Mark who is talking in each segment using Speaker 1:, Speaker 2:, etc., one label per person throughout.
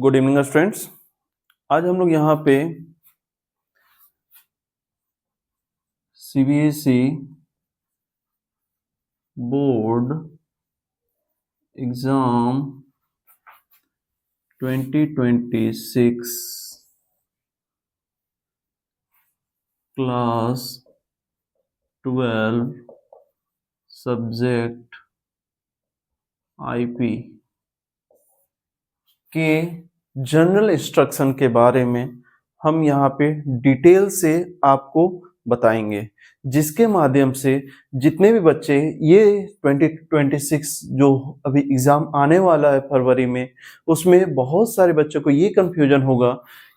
Speaker 1: Good evening students. आज हम लोग यहाँ पे CBSE board exam 2026 class 12 subject IP के जनरल इंस्ट्रक्शन के बारे में हम यहाँ पे डिटेल से आपको बताएंगे, जिसके माध्यम से जितने भी बच्चे ये 2026 जो अभी एग्जाम आने वाला है फरवरी में, उसमें बहुत सारे बच्चों को ये कंफ्यूजन होगा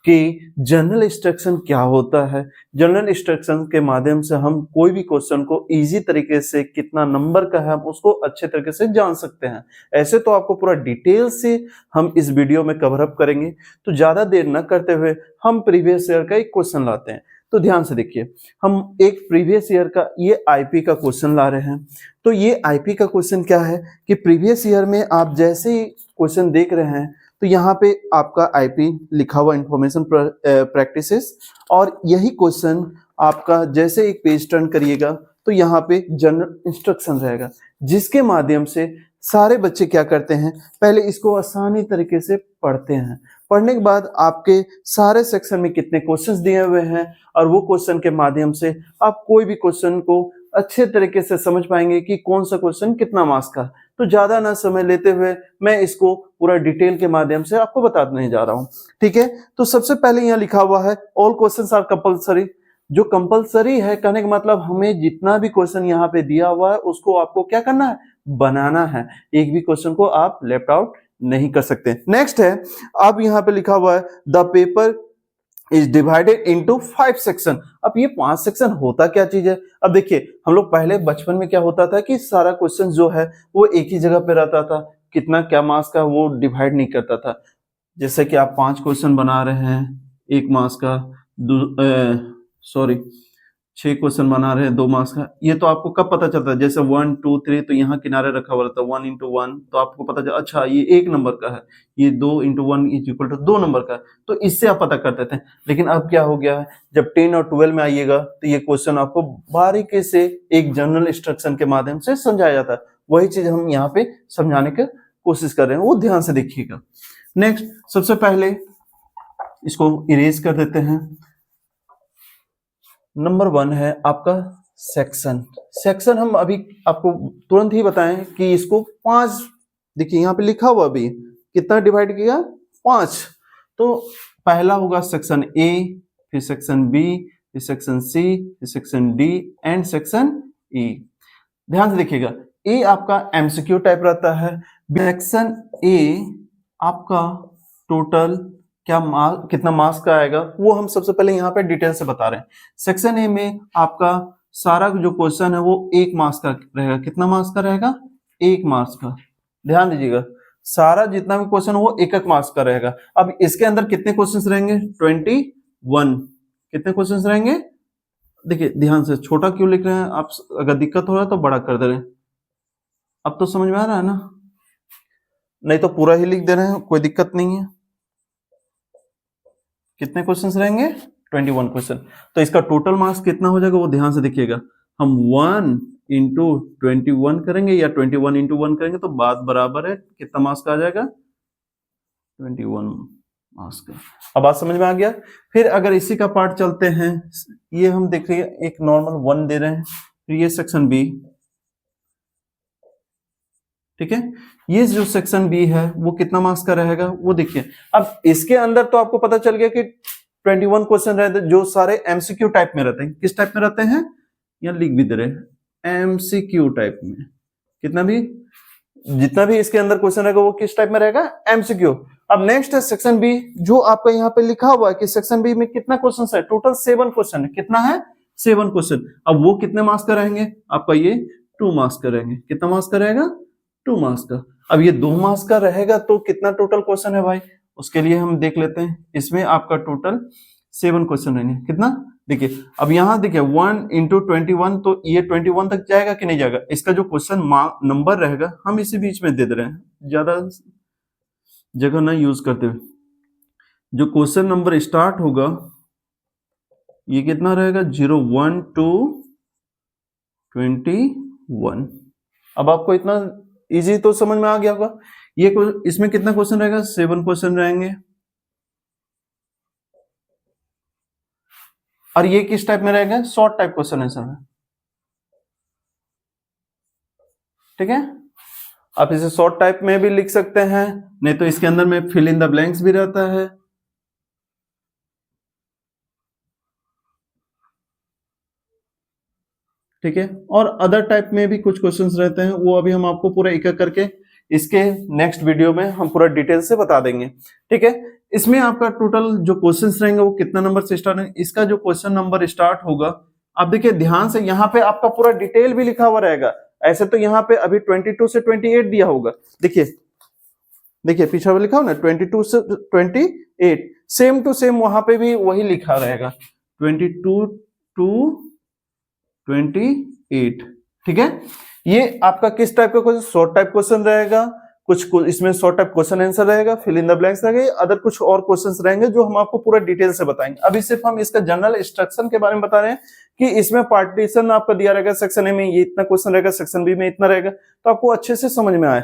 Speaker 1: कि जनरल इंस्ट्रक्शन क्या होता है। जनरल इंस्ट्रक्शन के माध्यम से हम कोई भी क्वेश्चन को इजी तरीके से कितना नंबर का है हम उसको अच्छे तरीके से जान सकते हैं। ऐसे तो आपको पूरा डिटेल से हम इस वीडियो में कवर अप करेंगे। तो ज़्यादा देर न करते हुए हम प्रीवियस ईयर का एक क्वेश्चन लाते हैं। तो ध्यान से देखिए, हम एक प्रीवियस ईयर का ये आईपी का क्वेश्चन ला रहे हैं। तो ये आईपी का क्वेश्चन क्या है कि प्रीवियस ईयर में आप जैसे ही क्वेश्चन देख रहे हैं तो यहाँ पे आपका आईपी लिखा हुआ इंफॉर्मेशन प्रैक्टिसेस, और यही क्वेश्चन आपका जैसे एक पेज टर्न करिएगा तो यहाँ पे जनरल इंस्ट्रक्शन रहेगा, जिसके माध्यम से सारे बच्चे क्या करते हैं, पहले इसको आसानी तरीके से पढ़ते हैं। पढ़ने के बाद आपके सारे सेक्शन में कितने क्वेश्चंस दिए हुए हैं और वो क्वेश्चन के माध्यम से आप कोई भी क्वेश्चन को अच्छे तरीके से समझ पाएंगे कि कौन सा क्वेश्चन कितना मार्क्स का। तो ज्यादा ना समय लेते हुए मैं इसको पूरा डिटेल के माध्यम से आपको बताने जा रहा हूँ, ठीक है। तो सबसे पहले यहाँ लिखा हुआ है ऑल क्वेश्चंस आर कंपलसरी। जो कंपलसरी है कहने का मतलब हमें जितना भी क्वेश्चन यहाँ पे दिया हुआ है उसको आपको क्या करना है, बनाना है। एक भी क्वेश्चन को आप लेफ्ट आउट नहीं कर सकते। नेक्स्ट है, अब यहाँ पे लिखा हुआ है the paper is divided into 5 section. अब ये 5 सेक्शन होता क्या चीज है। अब देखिए, हम लोग पहले बचपन में क्या होता था कि सारा क्वेश्चन जो है वो एक ही जगह पे रहता था, कितना क्या मार्क्स का वो डिवाइड नहीं करता था। जैसे कि आप 5 क्वेश्चन बना रहे हैं 1 मार्क्स का, 6 क्वेश्चन बना रहे हैं 2 मार्क्स का, ये तो आपको कब पता चलता है, जैसे 1 2 3 तो यहाँ किनारे रखा हुआ रहता है 1 into 1, तो आपको पता चला अच्छा ये 1 नंबर का है, ये 2 into 1 is equal to 2 number का है। तो इससे आप पता करते थे। लेकिन अब क्या हो गया है, जब 10 और 12 में आइएगा तो ये क्वेश्चन आपको बारीकी से एक जनरल इंस्ट्रक्शन के माध्यम से समझाया जाता है। वही चीज हम यहाँ पे समझाने की कोशिश कर रहे हैं, वो ध्यान से देखिएगा। नेक्स्ट, सबसे पहले इसको इरेज कर देते हैं। नंबर 1 है आपका सेक्शन। सेक्शन हम अभी आपको तुरंत ही बताएं कि इसको 5, देखिए यहाँ पे लिखा हुआ भी कितना डिवाइड किया, 5। तो पहला होगा सेक्शन ए, फिर सेक्शन बी, फिर सेक्शन सी, फिर section D and section E. ध्यान से देखिएगा, ए आपका एमसीक्यू टाइप रहता है। सेक्शन ए आपका टोटल कितना मार्क्स का आएगा वो हम सबसे पहले यहाँ पे डिटेल से बता रहे हैं। सेक्शन ए में आपका सारा जो क्वेश्चन है वो 1 मार्क्स का रहेगा। कितना मार्क्स का रहेगा, 1 मार्क्स का। ध्यान दीजिएगा, सारा जितना भी क्वेश्चन वो 1 मार्क्स का रहेगा। अब इसके अंदर कितने क्वेश्चन रहेंगे, 21। कितने क्वेश्चन रहेंगे, देखिए ध्यान से, छोटा क्यों लिख रहे हैं आप, अगर दिक्कत हो रहा है तो बड़ा कर दे रहे हैं। अब तो समझ में आ रहा है ना, नहीं तो पूरा ही लिख दे रहे हैं, कोई दिक्कत नहीं है। कितने क्वेश्चंस रहेंगे, 21 क्वेश्चन। तो इसका टोटल मार्क्स कितना हो जाएगा वो ध्यान से देखिएगा। हम 1 into 21 करेंगे या 21 into 1 करेंगे तो बात बराबर है, कितना मार्क्स का आ जाएगा, 21 मार्क्स का। अब बात समझ में आ गया। फिर अगर इसी का पार्ट चलते हैं, ये हम देख रहे हैं एक नॉर्मल 1 दे रहे हैं, फिर ये सेक्शन बी, ठीक है। ये जो सेक्शन बी है वो कितना मार्क्स का रहेगा वो देखिए। अब इसके अंदर तो आपको पता चल गया कि 21 क्वेश्चन रहते हैं जो सारे एमसीक्यू टाइप में रहते हैं। किस टाइप में रहते हैं, यहाँ लिख भी दे रहे हैं, एमसीक्यू टाइप में। जितना भी इसके अंदर क्वेश्चन रहेगा वो किस टाइप में रहेगा, एमसीक्यू। अब नेक्स्ट है सेक्शन बी, जो आपका यहाँ पे लिखा हुआ है कि सेक्शन बी में कितना क्वेश्चन है, टोटल 7 क्वेश्चन है। कितना है, 7 क्वेश्चन। अब वो कितने मार्क्स का रहेंगे, आपका ये 2 मार्क्स का रहेंगे। कितना मार्क्स का रहेगा, 2 मार्क्स का। अब ये 2 मार्क्स का रहेगा तो कितना टोटल क्वेश्चन है भाई, उसके लिए हम देख लेते हैं। इसमें आपका टोटल 7 क्वेश्चन रहेंगे। कितना, देखिए अब यहाँ देखिए 1 into 21, तो ये 21 तक जाएगा कि नहीं जाएगा। इसका जो क्वेश्चन नंबर रहेगा हम इसी बीच में दे दे रहे हैं, ज्यादा जगह ना यूज करते हुए। जो क्वेश्चन नंबर स्टार्ट होगा ये कितना रहेगा 01 to 21। अब आपको इतना इजी तो समझ में आ गया होगा। ये इसमें कितना क्वेश्चन रहेगा 7 क्वेश्चन रहेंगे। और ये किस टाइप में रहेगा शॉर्ट टाइप क्वेश्चन आंसर है। ठीक है, आप इसे शॉर्ट टाइप में भी लिख सकते हैं, नहीं तो इसके अंदर में फिल इन द ब्लैंक्स भी रहता है। ठीक है, और अदर टाइप में भी कुछ क्वेश्चंस रहते हैं, वो अभी हम आपको पूरा एक एक करके इसके नेक्स्ट वीडियो में हम पूरा डिटेल से बता देंगे। ठीक है, इसमें आपका टोटल जो क्वेश्चंस रहेंगे वो कितना नंबर से स्टार्ट है। इसका जो क्वेश्चन नंबर स्टार्ट होगा, आप देखिए ध्यान से, यहाँ पे आपका पूरा डिटेल भी लिखा हुआ रहेगा। ऐसे तो यहाँ पे अभी 22 से 28 दिया होगा, देखिए देखिए पीछे में लिखा हो ना 22 से 28, सेम टू सेम वहां पे भी वही लिखा रहेगा 22 टू 28। ठीक है, ये आपका किस टाइप का क्वेश्चन, शॉर्ट टाइप क्वेश्चन रहेगा, कुछ इसमें शॉर्ट टाइप क्वेश्चन आंसर रहेगा, फिल इन द ब्लैंक्स रहेंगे, अदर कुछ और क्वेश्चंस रहेंगे जो हम आपको पूरा डिटेल से बताएंगे। अभी सिर्फ हम इसका जनरल इंस्ट्रक्शन के बारे में बता रहे हैं कि इसमें पार्टीशन आपका दिया रहेगा, सेक्शन ए में ये इतना क्वेश्चन रहेगा, सेक्शन बी में इतना रहेगा, तो आपको अच्छे से समझ में आए।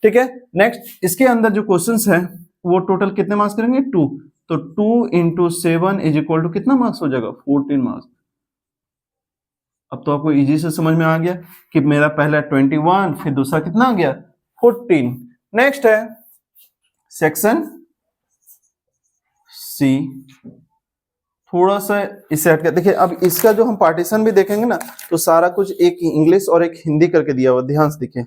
Speaker 1: ठीक है, नेक्स्ट इसके अंदर जो क्वेश्चंस है वो टोटल कितने मार्क्स करेंगे 2, तो 2 into 7 इज इक्वल टू कितना मार्क्स हो जाएगा 14 मार्क्स। अब तो आपको इजी से समझ में आ गया कि मेरा पहला 21, फिर दूसरा कितना आ गया 14। नेक्स्ट है सेक्शन सी, थोड़ा सा इसे हट के देखिए। अब इसका जो हम पार्टीशन भी देखेंगे ना, तो सारा कुछ एक इंग्लिश और एक हिंदी करके दिया हुआ, ध्यान से देखिए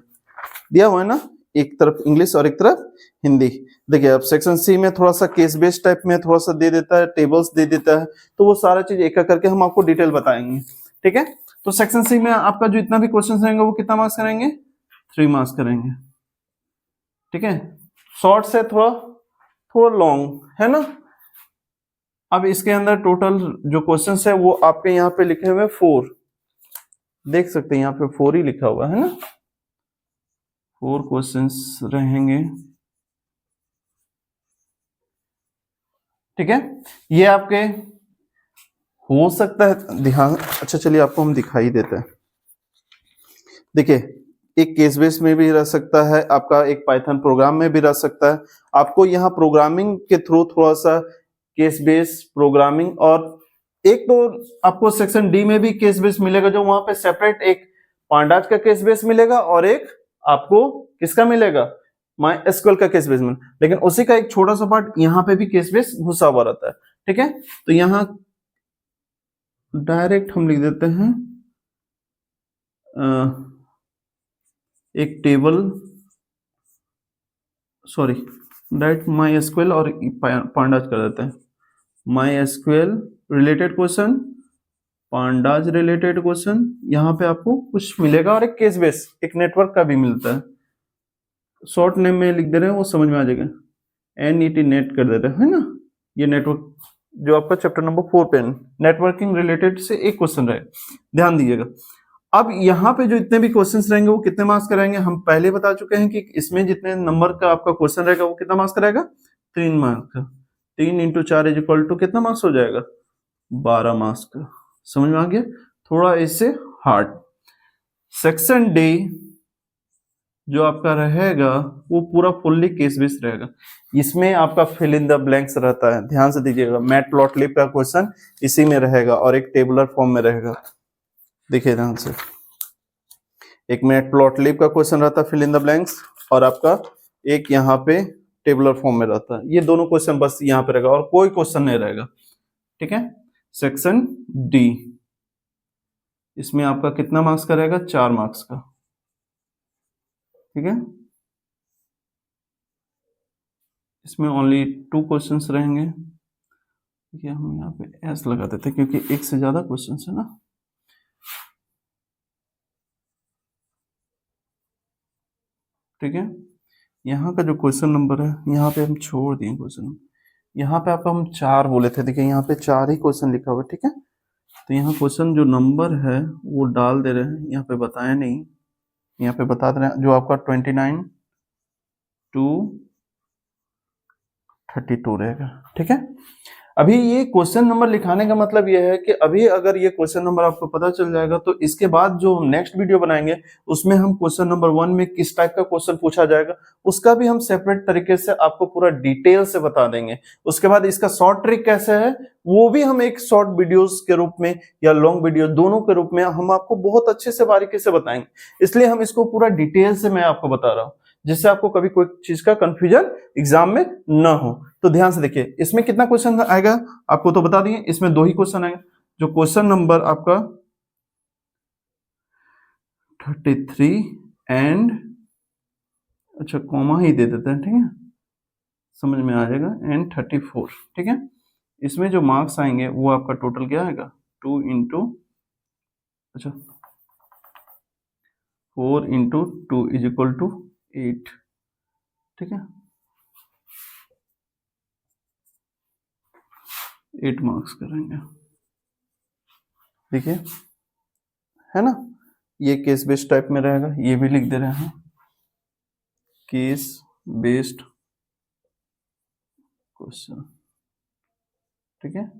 Speaker 1: दिया हुआ है ना, एक तरफ इंग्लिश और एक तरफ हिंदी। देखिए अब सेक्शन सी में थोड़ा सा केस बेस्ड टाइप में थोड़ा सा दे देता है, टेबल्स दे देता है, तो वो सारा चीज एक एक करके हम आपको डिटेल बताएंगे। ठीक है, तो सेक्शन सी में आपका जो इतना भी क्वेश्चन रहेंगे वो कितना मार्क्स करेंगे 3 मार्क्स करेंगे। ठीक है, शॉर्ट से थोड़ा थोड़ा लॉन्ग है ना। अब इसके अंदर टोटल जो क्वेश्चंस है वो आपके यहाँ पे लिखे हुए 4, देख सकते हैं यहाँ पे 4 ही लिखा हुआ है ना, 4 क्वेश्चंस रहेंगे। ठीक है, ये आपके हो सकता है ध्यान, अच्छा चलिए आपको हम दिखाई देते हैं। देखिए एक केस बेस में भी रह सकता है, आपका एक पाइथन प्रोग्राम में भी रह सकता है। आपको यहाँ प्रोग्रामिंग के थ्रू थोड़ा सा केस बेस प्रोग्रामिंग, और एक तो आपको सेक्शन डी में भी केस बेस मिलेगा, जो वहां पे सेपरेट एक पांडाज का केस बेस मिलेगा और एक आपको किसका मिलेगा माई एसक्यूएल का केस बेस मिलेगा, लेकिन उसी का एक छोटा सा पार्ट यहाँ पे भी केस बेस घुसा हुआ रहता है। ठीक है, तो यहाँ डायरेक्ट हम लिख देते हैं एक table, sorry direct my SQL और पांडाज कर देते हैं। My SQL related question, pandas related question, यहाँ पे आपको कुछ मिलेगा, और एक केस बेस एक नेटवर्क का भी मिलता है। शॉर्ट नेम में लिख दे रहे हैं, वो समझ में आ जाएगा, NET नेट कर दे रहे हैं, है ना। ये नेटवर्क जो आपका चैप्टर नंबर 4 पे नेटवर्किंग रिलेटेड से एक क्वेश्चन रहे, ध्यान दीजिएगा। अब यहाँ पे जो इतने भी क्वेश्चंस रहेंगे वो कितने मार्क्स कराएंगे, हम पहले बता चुके हैं कि इसमें जितने नंबर का आपका क्वेश्चन रहेगा वो कितना मार्क्स कराएगा 3 मार्क्स का। 3 into 4 इज इक्वल टू कितना मार्क्स हो जाएगा 12 मार्क्स का। समझ में आ गया, थोड़ा इससे हार्ड। सेक्शन डी जो आपका रहेगा वो पूरा फुल्ली केस बेस्ड रहेगा, इसमें आपका फिल इन द ब्लैंक्स रहता है, ध्यान से दीजिएगा। मैटप्लॉटलिब का क्वेश्चन इसी में रहेगा और एक टेबुलर फॉर्म में रहेगा। देखिए ध्यान से, एक मैटप्लॉटलिब का क्वेश्चन रहता है फिल इन द ब्लैंक्स, और आपका एक यहाँ पे टेबुलर फॉर्म में रहता है। ये दोनों क्वेश्चन बस यहाँ पे रहेगा और कोई क्वेश्चन नहीं रहेगा। ठीक है, सेक्शन डी इसमें आपका कितना मार्क्स का रहेगा 4 मार्क्स का। ठीक है, इसमें ओनली 2 क्वेश्चंस रहेंगे। ये हम यहाँ पे एस लगा देते हैं क्योंकि एक से ज्यादा क्वेश्चंस है ना। ठीक है, यहाँ का जो क्वेश्चन नंबर है यहाँ पे हम छोड़ दिए क्वेश्चन, यहाँ पे आपका हम 4 बोले थे, देखिए यहाँ पे 4 ही क्वेश्चन लिखा हुआ है। ठीक है, तो यहाँ क्वेश्चन जो नंबर है वो डाल दे रहे हैं, यहाँ पे बताया नहीं, यहाँ पे बता दे रहे हैं जो आपका 29 to 32 रहेगा। ठीक है, अभी ये क्वेश्चन नंबर लिखाने का मतलब ये है कि अभी अगर ये क्वेश्चन नंबर आपको पता चल जाएगा तो इसके बाद जो नेक्स्ट वीडियो बनाएंगे उसमें हम क्वेश्चन नंबर 1 में किस टाइप का क्वेश्चन पूछा जाएगा उसका भी हम सेपरेट तरीके से आपको पूरा डिटेल से बता देंगे। उसके बाद इसका शॉर्ट ट्रिक कैसे है वो भी हम एक शॉर्ट वीडियोस के रूप में या लॉन्ग वीडियो दोनों के रूप में हम आपको बहुत अच्छे से बारीकी से बताएंगे, इसलिए हम इसको पूरा डिटेल से मैं आपको बता रहा हूँ जिससे आपको कभी कोई चीज का कंफ्यूजन एग्जाम में ना हो। तो ध्यान से देखिए इसमें कितना क्वेश्चन आएगा आपको तो बता दिए, इसमें 2 ही क्वेश्चन आएगा। जो क्वेश्चन नंबर आपका 33 एंड अच्छा कॉमा ही दे देते हैं, ठीक है, समझ में आ जाएगा, एंड 34। ठीक है, इसमें जो मार्क्स आएंगे वो आपका टोटल क्या आएगा 2 इंटू अच्छा 4 इंटू 2 इज इक्वल टू 8। ठीक है, 8 मार्क्स करेंगे। देखिए है ना, ये केस बेस्ड टाइप में रहेगा, ये भी लिख दे रहे हैं केस बेस्ड क्वेश्चन। ठीक है,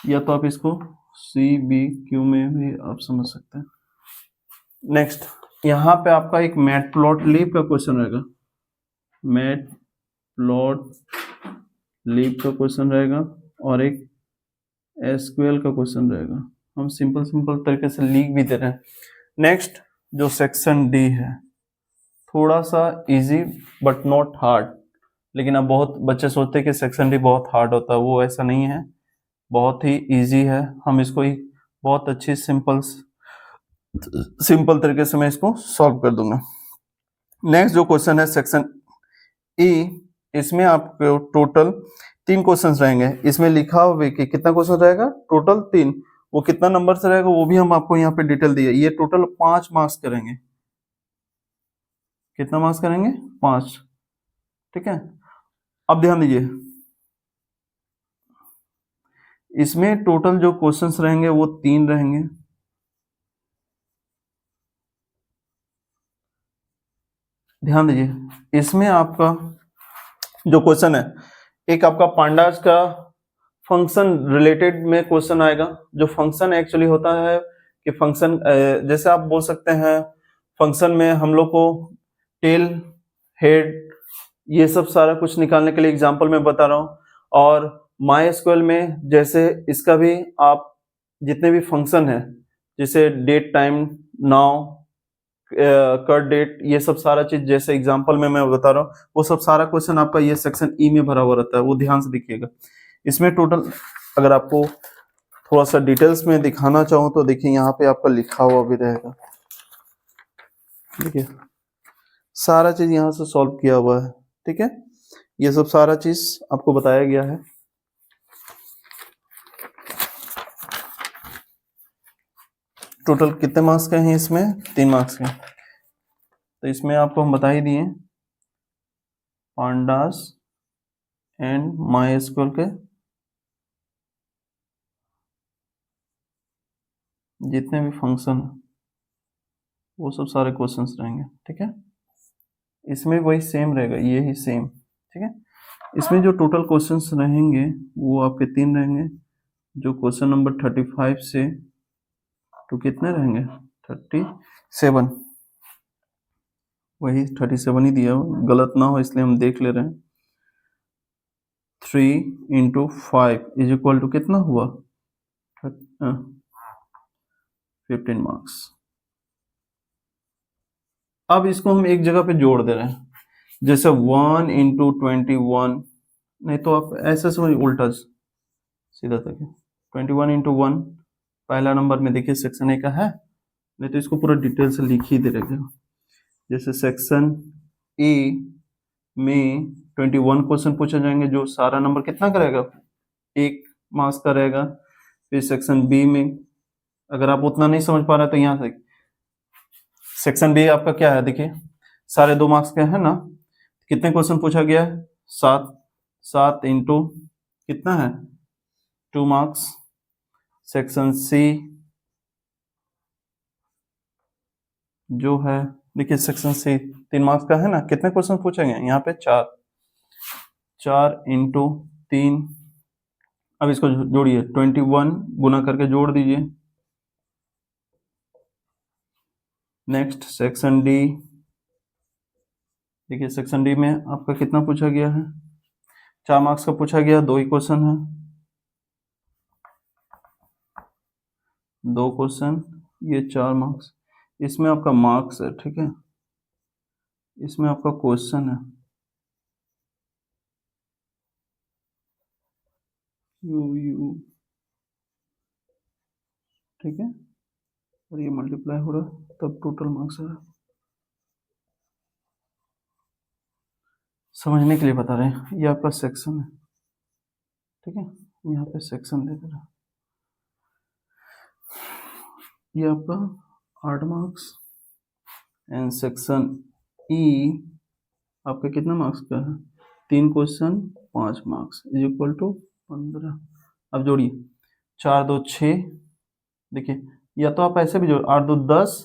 Speaker 1: या तो आप इसको CBQ में भी आप समझ सकते हैं। नेक्स्ट यहाँ पे आपका एक मैटप्लॉटलिब का क्वेश्चन रहेगा, मैटप्लॉटलिब का क्वेश्चन रहेगा और एक SQL का क्वेश्चन रहेगा। हम सिंपल तरीके से लिख भी दे रहे हैं। नेक्स्ट जो सेक्शन D है थोड़ा सा इजी बट नॉट हार्ड, लेकिन अब बहुत बच्चे सोचते हैं कि सेक्शन D बहुत हार्ड होता है, वो ऐसा नहीं है, बहुत ही इजी है। हम इसको ही बहुत अच्छी सिंपल तरीके से मैं इसको सॉल्व कर दूंगा। नेक्स्ट जो क्वेश्चन है सेक्शन E, इसमें आपको टोटल 3 क्वेश्चंस रहेंगे। इसमें लिखा हुआ कि कितना क्वेश्चन रहेगा टोटल 3, वो कितना नंबर से रहेगा वो भी हम आपको यहाँ पे डिटेल दिया। ये टोटल 5 मार्क्स करेंगे। कितना मार्क्स करेंगे 5। ठीक है, अब ध्यान दीजिए इसमें टोटल जो क्वेश्चंस रहेंगे वो 3 रहेंगे। ध्यान दीजिए इसमें आपका जो क्वेश्चन है एक आपका पांडास का फंक्शन रिलेटेड में क्वेश्चन आएगा। जो फंक्शन एक्चुअली होता है कि फंक्शन जैसे आप बोल सकते हैं फंक्शन में हम लोग को टेल हेड ये सब सारा कुछ निकालने के लिए एग्जांपल मैं बता रहा हूँ। और MySQL में जैसे इसका भी आप जितने भी फंक्शन है जैसे date time now cut date ये सब सारा चीज जैसे एग्जांपल में मैं बता रहा हूँ वो सब सारा क्वेश्चन आपका ये सेक्शन E में भरा हुआ रहता है, वो ध्यान से देखिएगा। इसमें टोटल अगर आपको थोड़ा सा डिटेल्स में दिखाना चाहूँ तो देखिए यहाँ पे आपका लिखा हुआ भी रहेगा। देखिए सारा चीज यहाँ से सॉल्व किया हुआ है। ठीक है, ये सब सारा चीज आपको बताया गया है। टोटल कितने मार्क्स के हैं इसमें 3 मार्क्स के। तो इसमें आपको हम बता ही दिए पांडास एंड MySQL के जितने भी फंक्शन वो सब सारे क्वेश्चंस रहेंगे। ठीक है, इसमें वही सेम रहेगा, ये ही सेम। ठीक है, इसमें जो टोटल क्वेश्चंस रहेंगे वो आपके 3 रहेंगे। जो क्वेश्चन नंबर 35 से तो कितने रहेंगे 37, वही 37 ही दिया हो, गलत ना हो इसलिए हम देख ले रहे हैं। 3 इंटू 5 इज इक्वल टू कितना हुआ 15 मार्क्स। अब इसको हम एक जगह पे जोड़ दे रहे हैं, जैसे 1 इंटू 21, नहीं तो आप ऐसे समझ उल्टा सीधा तक 21 इंटू 1 पहला नंबर में देखिए सेक्शन ए का है, नहीं तो इसको पूरा डिटेल से लिख ही दे रहे। जैसे सेक्शन ए में 21 क्वेश्चन पूछे जाएंगे, जो सारा नंबर कितना करेगा 1 मार्क्स का रहेगा। फिर सेक्शन बी में अगर आप उतना नहीं समझ पा रहे तो यहाँ से सेक्शन बी आपका क्या है देखिए सारे 2 मार्क्स के हैं ना। कितने क्वेश्चन पूछा गया है 7 इंटू कितना है 2 मार्क्स। सेक्शन सी जो है देखिए सेक्शन सी 3 मार्क्स का है ना, कितने क्वेश्चन पूछेंगे यहाँ पे 4। 4 इंटू 3, अब इसको जोड़िए 21 गुना करके जोड़ दीजिए। नेक्स्ट सेक्शन डी, देखिए सेक्शन डी में आपका कितना पूछा गया है, 4 मार्क्स का पूछा गया, 2 ही क्वेश्चन है, 2 क्वेश्चन, ये 4 मार्क्स, इसमें आपका मार्क्स है, ठीक है, इसमें आपका क्वेश्चन है, यू ठीक है, और ये मल्टीप्लाई हो रहा तब टोटल मार्क्स आ रहा। समझने के लिए बता रहे हैं, ये आपका सेक्शन है, ठीक है, यहाँ पे सेक्शन दे दे रहा, ये आपका 8 मार्क्स, एंड सेक्शन ई आपका कितना मार्क्स का है, 3 question 5 marks is equal to 15। अब जोड़िए 4 2 6, देखिए या तो आप ऐसे भी जोड़ 8 2 10,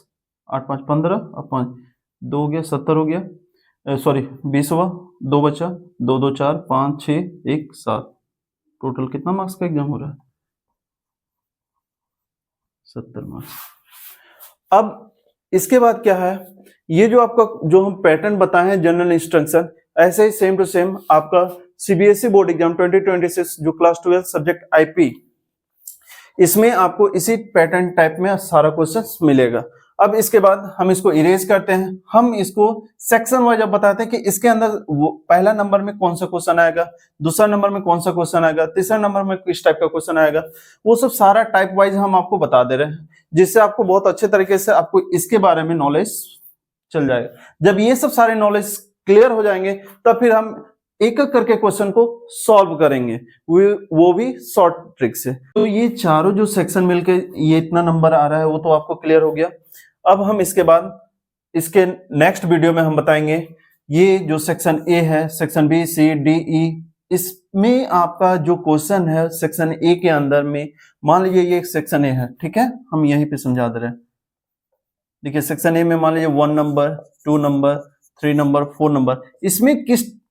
Speaker 1: 8 5 15, अब 5 2 हो गया 70 हो गया, सॉरी 20 हुआ, 2 बचा, 2 2 4 5 6 1 7, टोटल कितना मार्क्स का एग्जाम हो रहा है, 70 मार्क्स। अब इसके बाद क्या है, ये जो आपका जो हम पैटर्न बताए हैं जनरल इंस्ट्रक्शन, ऐसे ही सेम टू सेम आपका सीबीएसई बोर्ड एग्जाम 2026 जो क्लास 12 सब्जेक्ट आईपी, इसमें आपको इसी पैटर्न टाइप में सारा क्वेश्चन मिलेगा। अब इसके बाद हम इसको इरेज करते हैं, हम इसको सेक्शन वाइज अब बताते हैं कि इसके अंदर पहला नंबर में कौन सा क्वेश्चन आएगा, दूसरा नंबर में कौन सा क्वेश्चन आएगा, तीसरा नंबर में किस टाइप का क्वेश्चन आएगा, वो सब सारा टाइप वाइज हम आपको बता दे रहे हैं, जिससे आपको बहुत अच्छे तरीके से आपको इसके बारे में नॉलेज चल जाएगा। जब ये सब सारे नॉलेज क्लियर हो जाएंगे तब फिर हम एक एक करके क्वेश्चन को सॉल्व करेंगे, वो भी शॉर्ट ट्रिक से। तो ये चारों जो सेक्शन मिलके ये इतना नंबर आ रहा है वो तो आपको क्लियर हो गया। अब हम इसके बाद इसके नेक्स्ट वीडियो में हम बताएंगे ये जो सेक्शन ए है, section B C D E, इसमें आपका जो क्वेश्चन है सेक्शन ए के अंदर में, मान लीजिए ये सेक्शन ए है, ठीक है, हम यहीं पे समझा दे रहे हैं। देखिए सेक्शन ए में मान लीजिए 1 नंबर, 2 नंबर, 3 नंबर, 4 नंबर, इसमें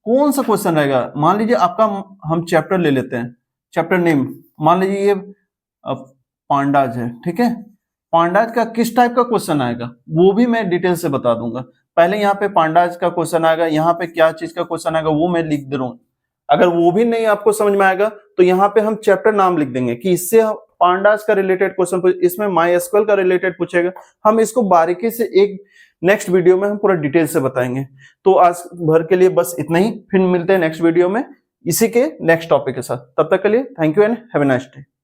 Speaker 1: कौन सा क्वेश्चन रहेगा, मान लीजिए आपका हम चैप्टर ले लेते हैं, चैप्टर नेम मान लीजिए ये पांडाज है, ठीक है, पांडाज का किस टाइप का क्वेश्चन आएगा वो भी मैं डिटेल से बता दूंगा। पहले यहाँ पे पांडाज का क्वेश्चन आएगा, यहाँ पे क्या चीज का क्वेश्चन आएगा वो मैं लिख दे रहा हूँ। अगर वो भी नहीं आपको समझ में आएगा तो यहाँ पे हम चैप्टर नाम लिख देंगे कि इससे पांडाज का रिलेटेड क्वेश्चन, इसमें माईएसक्यूएल का रिलेटेड पूछेगा, हम इसको बारीकी से एक नेक्स्ट वीडियो में हम पूरा डिटेल से बताएंगे। तो आज भर के लिए बस इतना ही, फिर मिलते हैं नेक्स्ट वीडियो में इसी के नेक्स्ट टॉपिक के साथ। तब तक के लिए thank you and have a nice day.